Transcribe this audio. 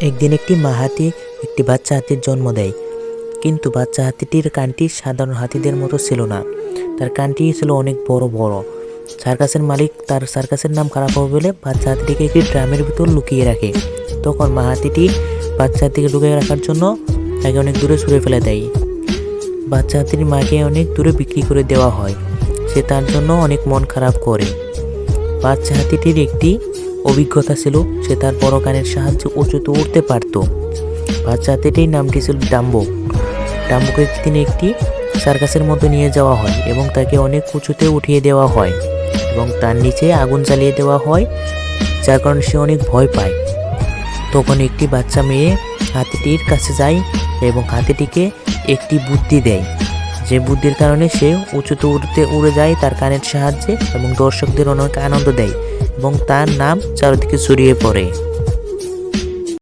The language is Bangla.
একদিন একটি মা হাতি একটি বাচ্চা হাতির জন্ম দেয়। কিন্তু বাচ্চা হাতিটির কানটি সাধারণ হাতিদের মতো ছিল না। তার কানটি ছিল অনেক বড় বড়। সার্কাসের মালিক তার সার্কাসের নাম খারাপ হবে বলে বাচ্চা হাতিটিকে একটি ড্রামের ভিতর লুকিয়ে রাখে। তখন মা হাতিটি বাচ্চা হাতিকে লুকিয়ে রাখার জন্য তাকে অনেক দূরে ছুঁড়ে ফেলে দেয়। বাচ্চা হাতির মাকে অনেক দূরে বিক্রি করে দেওয়া হয়। সে তার জন্য অনেক মন খারাপ করে। বাচ্চা হাতিটির একটি অভিজ্ঞতা ছিল, সে তার বড় কানের সাহায্যে উঁচুতে উঠতে পারত। বাচ্চা হাতিটির নামটি ছিল ডাম্বো। ডাম্বোকে একদিন একটি সার্কাসের মধ্যে নিয়ে যাওয়া হয় এবং তাকে অনেক উঁচুতে উঠিয়ে দেওয়া হয় এবং তার নিচে আগুন জ্বালিয়ে দেওয়া হয়, যার কারণে সে অনেক ভয় পায়। তখন একটি বাচ্চা মেয়ে হাতিটির কাছে যায় এবং হাতিটিকে একটি বুদ্ধি দেয়, যে বুদ্ধির কারণে সে উঁচুতে উড়ে যায় তার কানের সাহায্যে এবং দর্শকদের অনেক আনন্দ দেয় এবং তার নাম চারিদিকে ছড়িয়ে পড়ে।